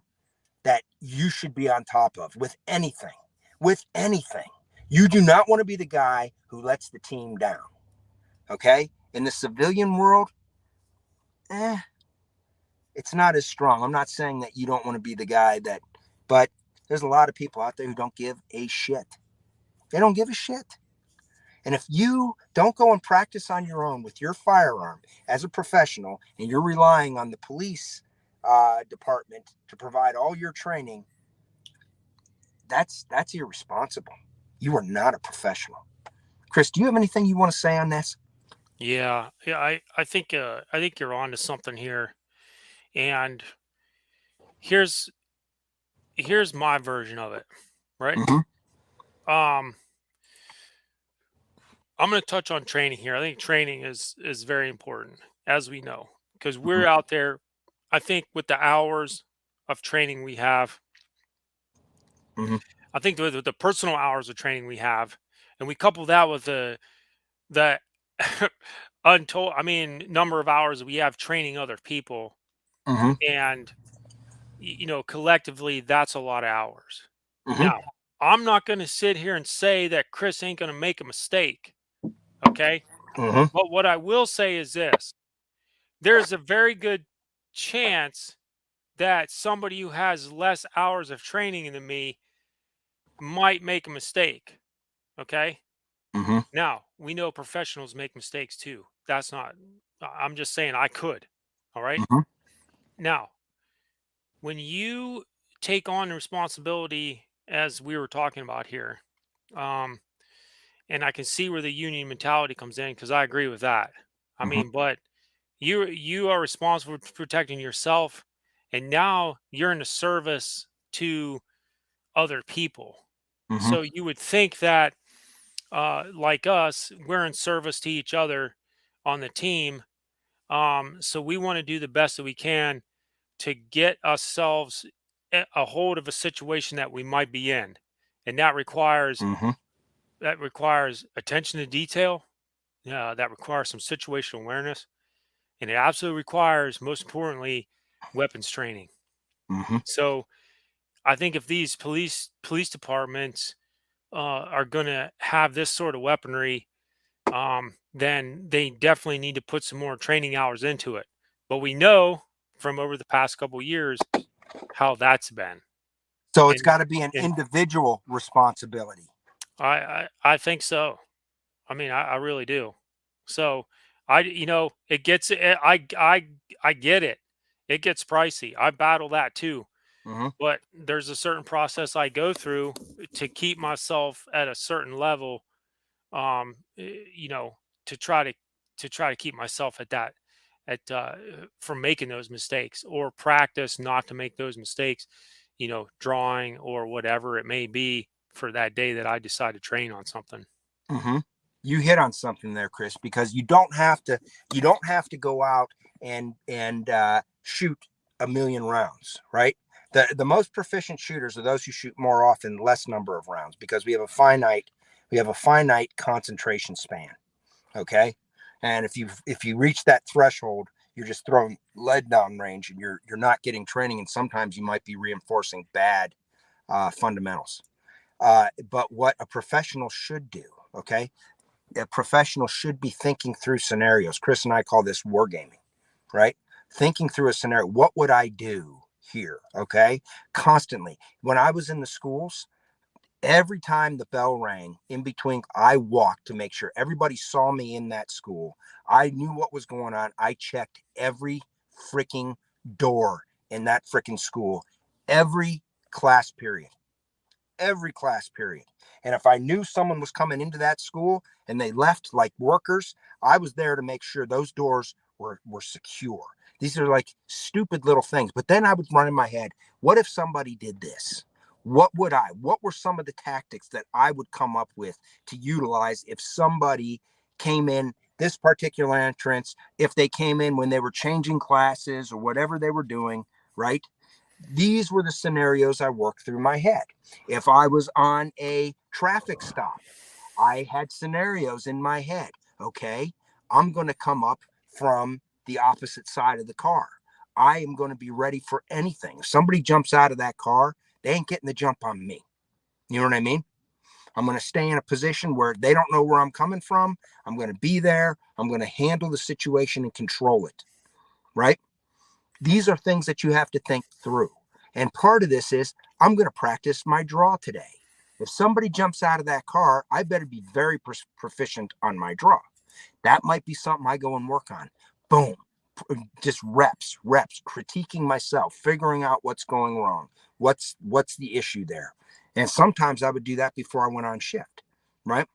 that you should be on top of with anything. You do not want to be the guy who lets the team down. Okay? In the civilian world, it's not as strong. I'm not saying that you don't want to be the guy but there's a lot of people out there who don't give a shit. They don't give a shit. And if you don't go and practice on your own with your firearm as a professional, and you're relying on the police department to provide all your training, that's irresponsible. You are not a professional. Chris, do you have anything you want to say on this? Yeah. I think you're on to something here. And here's here's my version of it, right? Mm-hmm. Um, I'm going to touch on training here. I think training is very important, as we know, because Mm-hmm. we're out there. I think with the hours of training we have, Mm-hmm. I think with the personal hours of training we have, and we couple that with the untold, I mean, number of hours we have training other people, Mm-hmm. and collectively, that's a lot of hours. Mm-hmm. Now, I'm not going to sit here and say that Chris ain't going to make a mistake. Okay. Mm-hmm. But what I will say is this: there's a very good chance that somebody who has less hours of training than me might make a mistake. Okay. Mm-hmm. Now, we know professionals make mistakes too. That's not, I'm just saying I could. All right. Mm-hmm. Now, when you take on responsibility, as we were talking about here, um, and I can see where the union mentality comes in because I agree with that. I Mm-hmm. mean, but you are responsible for protecting yourself, and now you're in a service to other people. Mm-hmm. So you would think that, like us, we're in service to each other on the team. So we want to do the best that we can to get ourselves a hold of a situation that we might be in, and Mm-hmm. that requires attention to detail. That requires some situational awareness, and it absolutely requires, most importantly, weapons training. Mm-hmm. So I think if these police departments are going to have this sort of weaponry, then they definitely need to put some more training hours into it. But we know from over the past couple years how that's been, So it's and got to be an and individual responsibility. I think so. I mean, I really do. So it gets I get it. It gets pricey. I battle that too. Mm-hmm. But there's a certain process I go through to keep myself at a certain level, um, to try to keep myself at that at from making those mistakes, or practice not to make those mistakes, drawing or whatever it may be for that day that I decide to train on something. Mm-hmm. You hit on something there, Chris, because you don't have to go out and shoot a million rounds, right? The most proficient shooters are those who shoot more often, less number of rounds, because we have a finite concentration span. Okay, and if you reach that threshold, you're just throwing lead down range, and you're not getting training, and sometimes you might be reinforcing bad fundamentals. But what a professional should do, okay, a professional should be thinking through scenarios. Chris and I call this wargaming, right? Thinking through a scenario. What would I do here? Okay. Constantly. When I was in the schools, every time the bell rang in between, I walked to make sure everybody saw me in that school. I knew what was going on. I checked every freaking door in that freaking school, every class period every class period. And if I knew someone was coming into that school and they left like workers, I was there to make sure those doors were secure. These are like stupid little things. But then I would run in my head, what if somebody did this? What were some of the tactics that I would come up with to utilize if somebody came in this particular entrance, if they came in when they were changing classes or whatever they were doing, right? These were the scenarios I worked through my head. If I was on a traffic stop, I had scenarios in my head. Okay, I'm going to come up from the opposite side of the car. I am going to be ready for anything. If somebody jumps out of that car, they ain't getting the jump on me. You know what I mean? I'm going to stay in a position where they don't know where I'm coming from. I'm going to be there. I'm going to handle the situation and control it. Right? These are things that you have to think through. And part of this is I'm going to practice my draw today. If somebody jumps out of that car, I better be very proficient on my draw. That might be something I go and work on. Boom. Just reps, critiquing myself, figuring out what's going wrong. What's the issue there? And sometimes I would do that before I went on shift, right?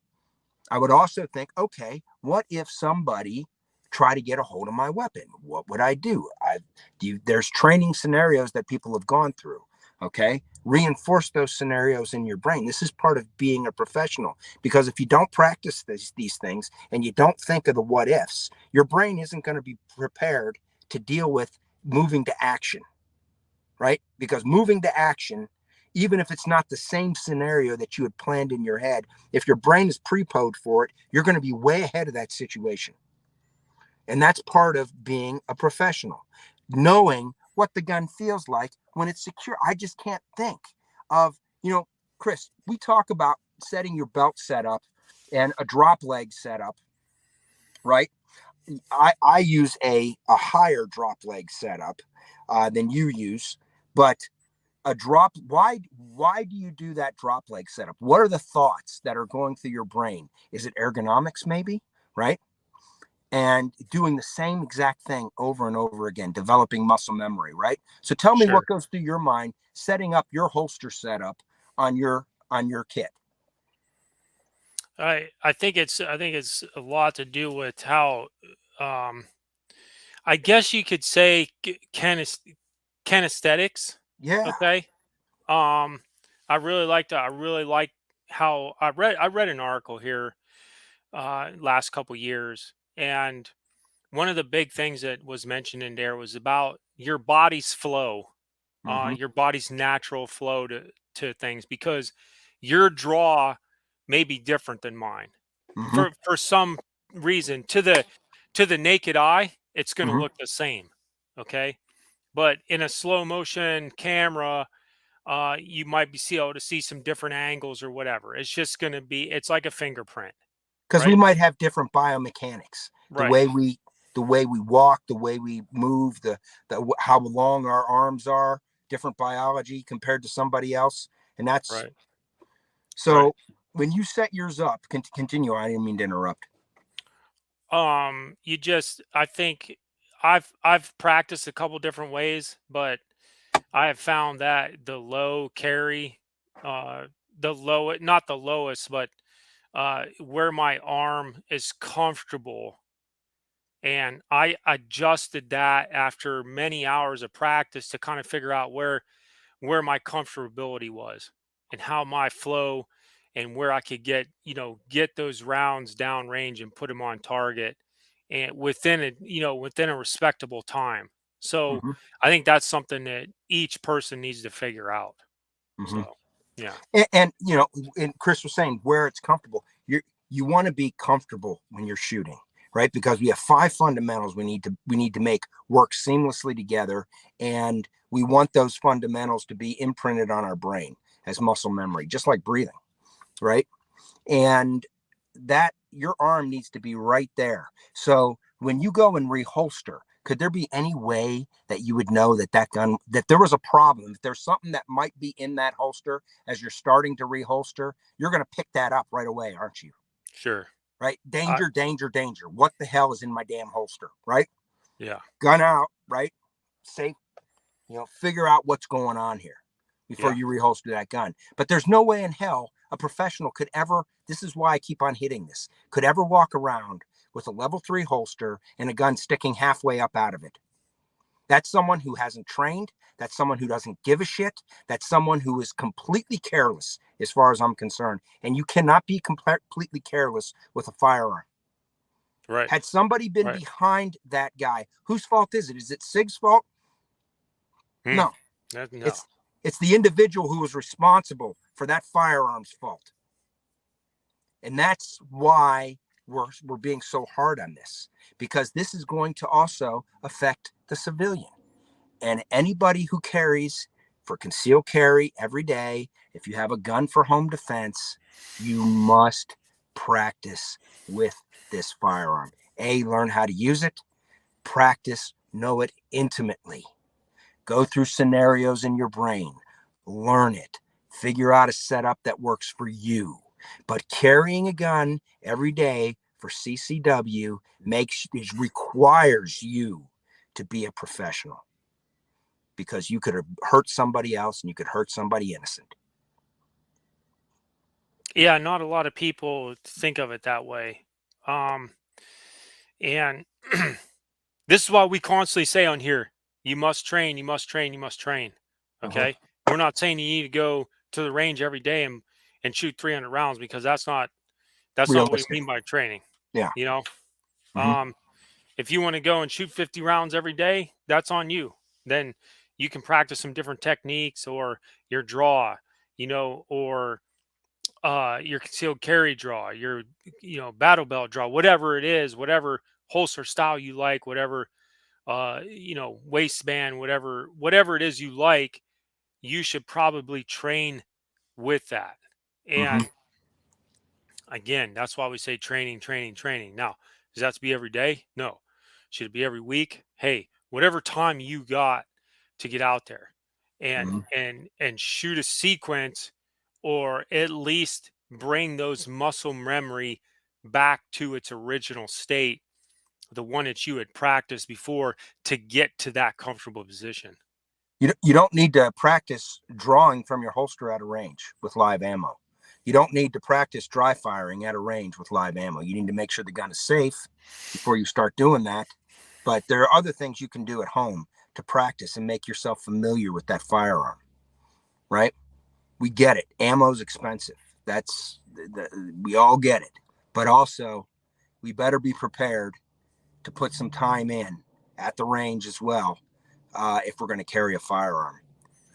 I would also think, okay, what if somebody try to get a hold of my weapon? What would I do? There's training scenarios that people have gone through. Okay, reinforce those scenarios in your brain. This is part of being a professional, because if you don't practice these things and you don't think of the what ifs, your brain isn't going to be prepared to deal with moving to action, right? Because moving to action, even if it's not the same scenario that you had planned in your head, if your brain is prepoed for it, you're going to be way ahead of that situation. And that's part of being a professional, knowing what the gun feels like when it's secure. I just can't think of, Chris, we talk about setting your belt setup and a drop leg setup, right? I use a higher drop leg setup than you use, but a drop, why do you do that drop leg setup? What are the thoughts that are going through your brain? Is it ergonomics, maybe, right? And doing the same exact thing over and over again, developing muscle memory, right? So tell me Sure. what goes through your mind setting up your holster setup on your kit. I think it's a lot to do with how, um, I guess you could say, kinesthetics. Yeah. Okay. I really like how I read an article here last couple years, and one of the big things that was mentioned in there was about your body's flow, Mm-hmm. your body's natural flow to things, because your draw may be different than mine Mm-hmm. for some reason. To the naked eye, it's going to Mm-hmm. look the same. Okay. But in a slow motion camera, you might be able to see some different angles or whatever. It's just going to be, it's like a fingerprint, Because we right? might have different biomechanics, the Right. way we walk, the way we move, the how long our arms are, different biology compared to somebody else. And that's Right. Right. so when you set yours up, continue. I didn't mean to interrupt. You just, I think I've practiced a couple different ways, but I have found that the low carry, uh, the low, not the lowest, but where my arm is comfortable. And I adjusted that after many hours of practice to kind of figure out where my comfortability was and how my flow and where I could get, get those rounds down range and put them on target and within a respectable time. So Mm-hmm. I think that's something that each person needs to figure out. Mm-hmm. So yeah. And and Chris was saying where it's comfortable. You want to be comfortable when you're shooting, right? Because we have 5 fundamentals we need to make work seamlessly together, and we want those fundamentals to be imprinted on our brain as muscle memory, just like breathing, right? And that your arm needs to be right there. So when you go and reholster, could there be any way that you would know that gun, that there was a problem, if there's something that might be in that holster as you're starting to reholster, you're going to pick that up right away, aren't you? Sure. Right? I Danger, danger, danger. What the hell is in my damn holster? Right? Yeah. Gun out, right? Safe, figure out what's going on here before Yeah. you reholster that gun. But there's no way in hell a professional could ever, this is why I keep on hitting this, could ever walk around with a level 3 holster and a gun sticking halfway up out of it. That's someone who hasn't trained. That's someone who doesn't give a shit. That's someone who is completely careless, as far as I'm concerned. And you cannot be completely careless with a firearm. Right. Had somebody been Right. behind that guy, whose fault is it? Is it SIG's fault? Hmm. No. No. It's the individual who was responsible for that firearm's fault. And that's why we're being so hard on this, because this is going to also affect the civilian. And anybody who carries for concealed carry every day, if you have a gun for home defense, you must practice with this firearm. Learn how to use it, practice, know it intimately. Go through scenarios in your brain, learn it, figure out a setup that works for you. But carrying a gun every day for CCW requires you to be a professional, because you could hurt somebody else and you could hurt somebody innocent. Yeah, not a lot of people think of it that way. Um, and this is why we constantly say on here, you must train, you must train, you must train. Uh-huh. Okay. We're not saying you need to go to the range every day and shoot 300 rounds, because that's not what we Realistic. mean by training. Yeah. You know, Hmm. um, if you want to go and shoot 50 rounds every day, that's on you. Then you can practice some different techniques, or your draw, or your concealed carry draw, your battle belt draw, whatever it is, whatever holster style you like, whatever waistband, whatever it is you like, you should probably train with that. Hmm. And again, that's why we say training, training, training. Now, does that have to be every day? No. Should it be every week? Hey, whatever time you got to get out there and Hmm. and shoot a sequence, or at least bring those muscle memory back to its original state, the one that you had practiced before, to get to that comfortable position. You don't need to practice drawing from your holster at a range with live ammo. You don't need to practice dry firing at a range with live ammo. You need to make sure the gun is safe before you start doing that. But there are other things you can do at home to practice and make yourself familiar with that firearm, right? We get it. Ammo's expensive. We all get it. But also, we better be prepared to put some time in at the range as well, if we're going to carry a firearm.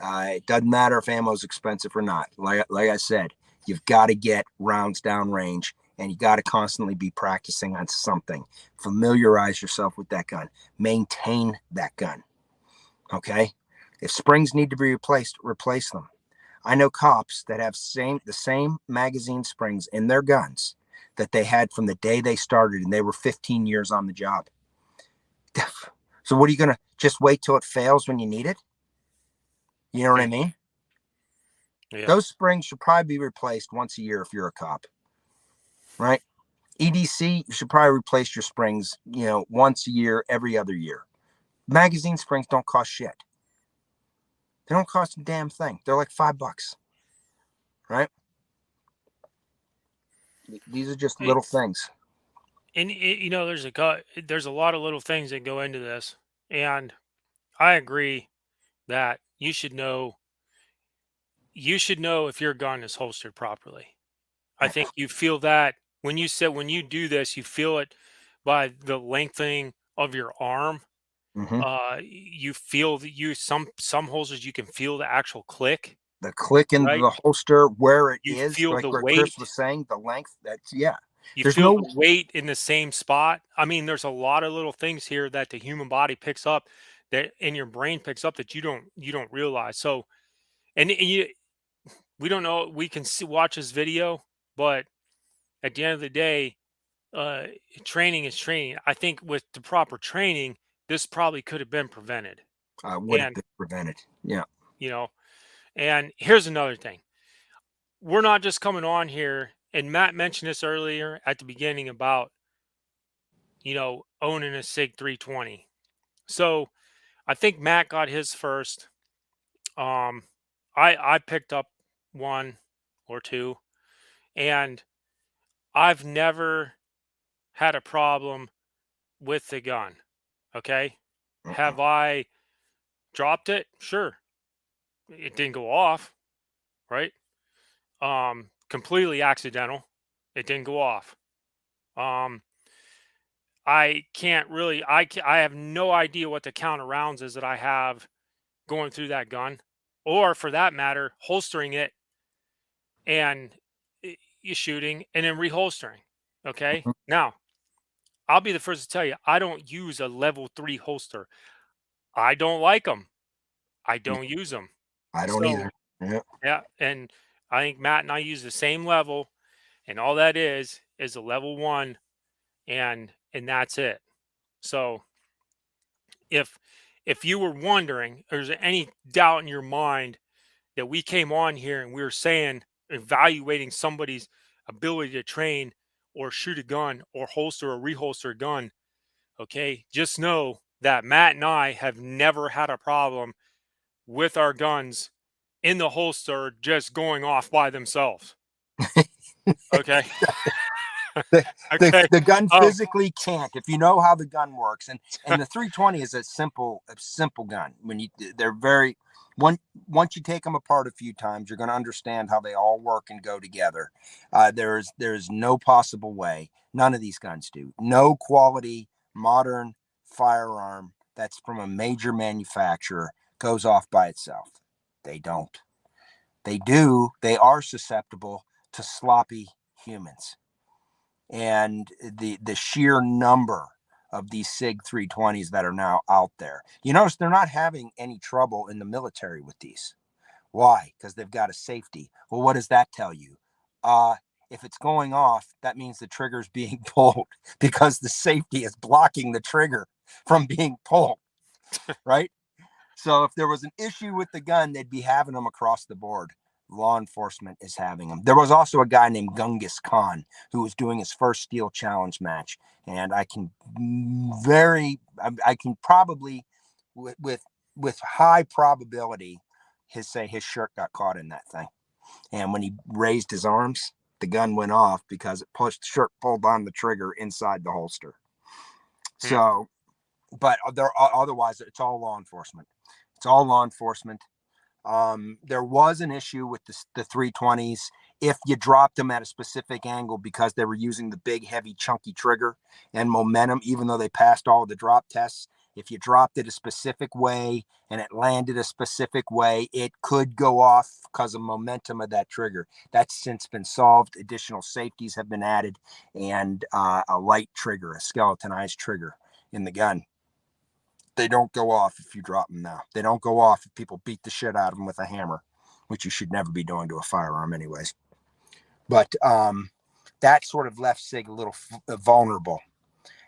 It doesn't matter if ammo is expensive or not. Like I said, you've got to get rounds downrange, and you got to constantly be practicing on something. Familiarize yourself with that gun. Maintain that gun. Okay. If springs need to be replaced, replace them. I know cops that have the same magazine springs in their guns that they had from the day they started, and they were 15 years on the job. So what are you going to just wait till it fails when you need it? You know what I mean? Yeah. Those springs should probably be replaced once a year if you're a cop, right? EDC, you should probably replace your springs, once a year, every other year. Magazine springs don't cost shit. They don't cost a damn thing. They're like $5, right? These are just Hey, little things. and there's a lot of little things that go into this, and I agree that you should know if your gun is holstered properly. I think you feel that when you do this, you feel it by the lengthening of your arm. Mm-hmm. You feel that some holsters, you can feel the actual click, The click into right? the holster where it You is, feel like the what Chris was weight. saying, the length. That's yeah. You There's feel no. the weight in the same spot. I mean, there's a lot of little things here that the human body picks up, that and your brain picks up, that you don't realize. So, and we don't know. We can watch this video, but at the end of the day, uh, training is training. I think with the proper training, this probably could have been prevented. Would have And been prevented. Yeah. you know, and here's another thing: we're not just coming on here. And Matt mentioned this earlier at the beginning about owning a Sig 320. So I think Matt got his first. Um, I picked up one or two, and I've never had a problem with the gun. Okay, Uh-uh. have I dropped it? Sure, it didn't go off, right? Completely accidental. It didn't go off. Um, I can't really. I have no idea what the count of rounds is that I have going through that gun, or for that matter, holstering it and you shooting and then reholstering. Okay. Mhm. Now, I'll be the first to tell you, I don't use a level 3 holster. I don't like them. I Yeah, don't use them. I don't So, either. Yeah. yeah. And I think Matt and I use the same level, and all that is a level 1, and that's it. So, if if you were wondering, or is there any doubt in your mind that we came on here and we were saying, evaluating somebody's ability to train or shoot a gun or holster or reholster a gun, okay, just know that Matt and I have never had a problem with our guns in the holster just going off by themselves. Okay. the, Okay. the gun Oh, physically can't. If you know how the gun works, and the 320 is a simple gun. When they're very once you take them apart a few times, you're going to understand how they all work and go together. There's no possible way. None of these guns do. No quality modern firearm that's from a major manufacturer goes off by itself. They don't. They are susceptible to sloppy humans. And the sheer number of these SIG 320s that are now out there. You notice they're not having any trouble in the military with these. Why? Because they've got a safety. Well, what does that tell you? If it's going off, that means the trigger's being pulled because the safety is blocking the trigger from being pulled, right? So if there was an issue with the gun, they'd be having them across the board. Law enforcement is having them. There was also a guy named Genghis Khan who was doing his first steel challenge match, and I can probably with high probability his shirt got caught in that thing, and when he raised his arms, the gun went off because the shirt pulled on the trigger inside the holster. So, but otherwise, it's all law enforcement. It's all law enforcement. There was an issue with the 320s if you dropped them at a specific angle because they were using the big, heavy, chunky trigger and momentum, even though they passed all the drop tests. If you dropped it a specific way and it landed a specific way, it could go off because of momentum of that trigger. That's since been solved. Additional safeties have been added, and a light trigger, a skeletonized trigger in the gun. They don't go off if you drop them now. They don't go off if people beat the shit out of them with a hammer, which you should never be doing to a firearm anyways. But that sort of left SIG a little vulnerable.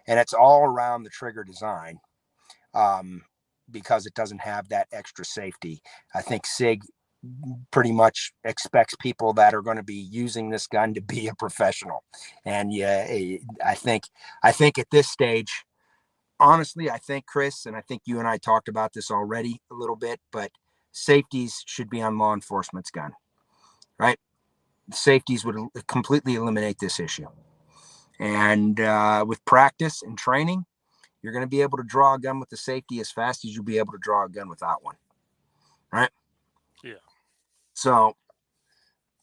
And it's all around the trigger design because it doesn't have that extra safety. I think SIG pretty much expects people that are going to be using this gun to be a professional. And yeah, I think at this stage, honestly, I think, Chris, and I think you and I talked about this already a little bit, but safeties should be on law enforcement's gun, right? Safeties would completely eliminate this issue. And with practice and training, you're going to be able to draw a gun with the safety as fast as you'll be able to draw a gun without one, right? yeah. So,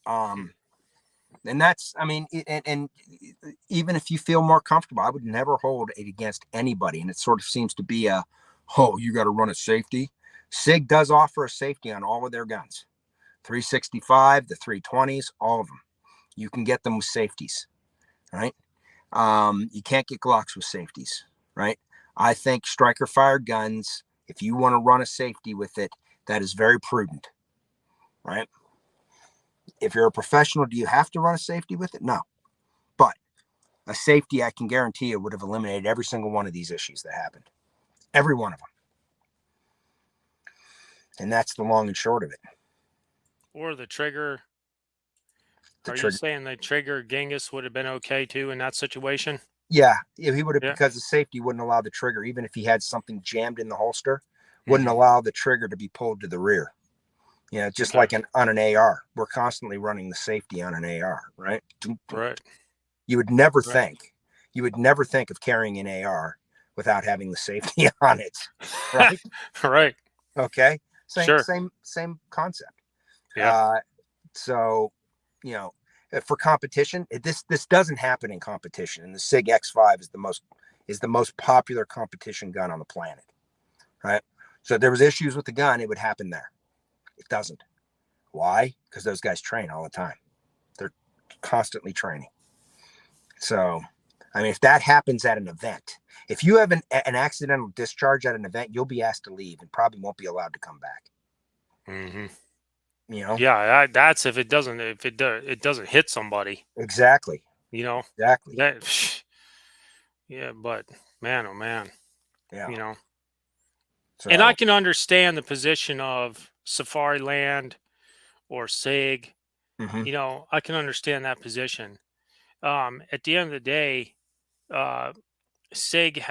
and that's, I mean, and even if you feel more comfortable, I would never hold it against anybody. And it sort of seems to be you got to run a safety. SIG does offer a safety on all of their guns, 365, the 320s, all of them. You can get them with safeties, right? You can't get Glocks with safeties, right? I think striker fired guns, if you want to run a safety with it, that is very prudent, right? If you're a professional, do you have to run a safety with it? No. But a safety, I can guarantee you, would have eliminated every single one of these issues that happened. Every one of them. And that's the long and short of it. Or the trigger. Are you saying the trigger Genghis would have been okay too in that situation? Yeah, he would have, Yeah. because the safety wouldn't allow the trigger, even if he had something jammed in the holster, wouldn't allow the trigger to be pulled to the rear. You know, just like on an AR, we're constantly running the safety on an AR, right? Right. You would never think of carrying an AR without having the safety on it, right? Right. Okay, Sure. same concept. Yeah. So, you know, for competition, this doesn't happen in competition, and the SIG X5 is the most popular competition gun on the planet, right? So if there was issues with the gun, it would happen there. It doesn't. Why? Because those guys train all the time. They're constantly training. So, I mean, if that happens at an event, if you have an accidental discharge at an event, you'll be asked to leave and probably won't be allowed to come back. Mm-hmm. You know? Yeah, that's if it doesn't hit somebody. Exactly. You know Exactly. that. Yeah, but man, oh man, Yeah. you know. So, And I can understand the position of Safari Land or SIG. mhm. You know, I can understand that position. At the end of the day, uh, SIG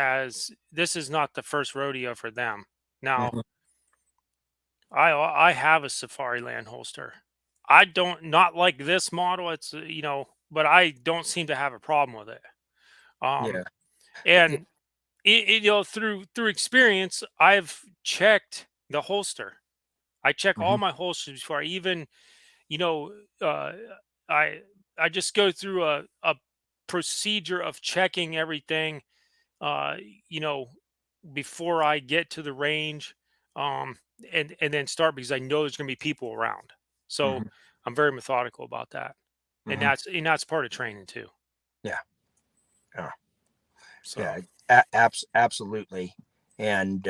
this is not the first rodeo for them. Now, Mhm. I have a Safari Land holster. I don't not like this model. It's but I don't seem to have a problem with it. Yeah. And through experience, I've checked the holster. I check all Mhm, my holsters before I even, you know, uh, I I just go through a procedure of checking everything, uh, you know, before I get to the range, um, and then start because I know there's going to be people around. So mhm, I'm very methodical about that, and mhm. that's part of training too. Yeah. Yeah. So Yeah. Absolutely. And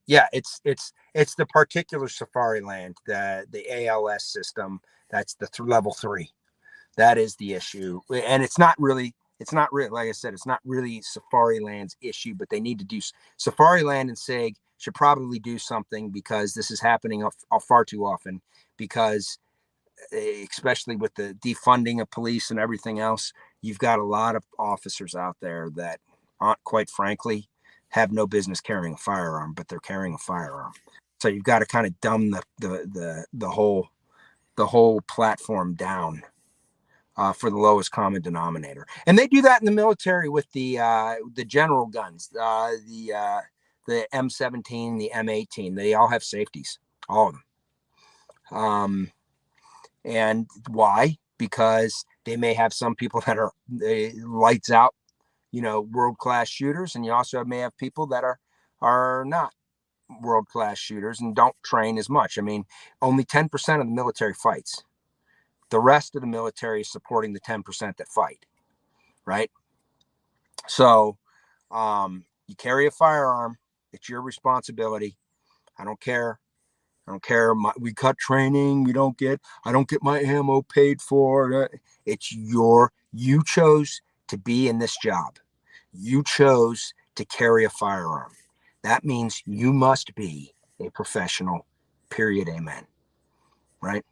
yeah, it's the particular safari land, the ALS system. That's the level 3. That is the issue, and it's not really like I said, it's not really Safari Land's issue, but they need to do Safari Land and SIG should probably do something because this is happening far too often. Because especially with the defunding of police and everything else, you've got a lot of officers out there that aren't, quite frankly, have no business carrying a firearm, but they're carrying a firearm. So you've got to kind of dumb the whole platform down for the lowest common denominator, and they do that in the military with the general guns, the M17, the M18. They all have safeties, all of them. And why? Because they may have some people that are lights out, world class shooters, and you also may have people that are not world class shooters and don't train as much. I mean, only 10% of the military fights. The rest of the military is supporting the 10% that fight, right? So you carry a firearm. It's your responsibility. I don't care. I don't care. We cut training. I don't get my ammo paid for. You chose to be in this job. You chose to carry a firearm. That means you must be a professional, period. Amen. Right?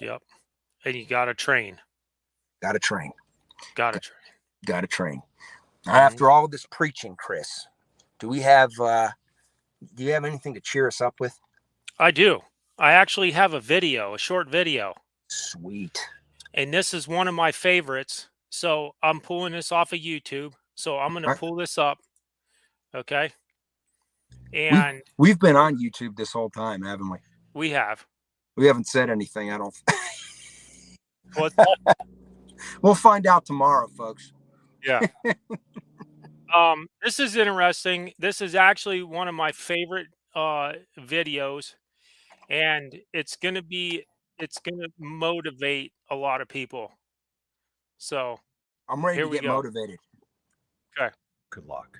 yep, and you got to train. Got to train. Got to train. Got to train. Hmm. After all of this preaching, Chris, do we have do you have anything to cheer us up with? I do. I actually have a video, a short video, Sweet. and this is one of my favorites. So I'm pulling this off of YouTube. So I'm going to All right. pull this up. Okay. We've And we've been on YouTube this whole time, haven't we? we have. We haven't said anything. I don't. Well, We'll find out tomorrow, folks. yeah. This is interesting. This is actually one of my favorite videos, and it's gonna motivate a lot of people. So I'm ready here to we get go. motivated. Okay. Good luck.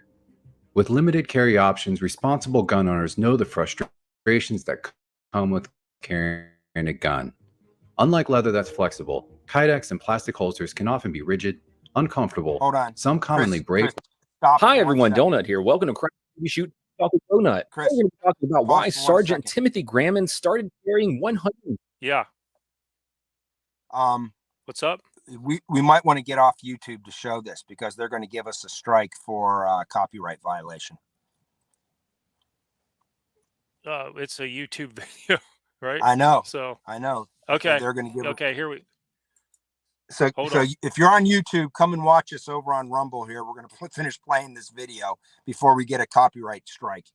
With limited carry options, responsible gun owners know the frustrations that come with carrying a gun. Unlike leather that's flexible, Kydex and plastic holsters can often be rigid, uncomfortable. Hold on. Some commonly break. Chris, stop Hi, for 1 everyone. second. Donut here. Welcome to Crime We Shoot Talk with Donut. Chris, We're going to be talking about why pause for 1 Sergeant second. Timothy Gramman started carrying 100. Yeah. What's up? We might want to get off YouTube to show this because they're going to give us a strike for copyright violation. It's a YouTube video, right? I know. So I know. okay. They're going to give. Okay. Here we. So Hold on. if you're on YouTube, come and watch us over on Rumble here. We're going to finish playing this video before we get a copyright strike.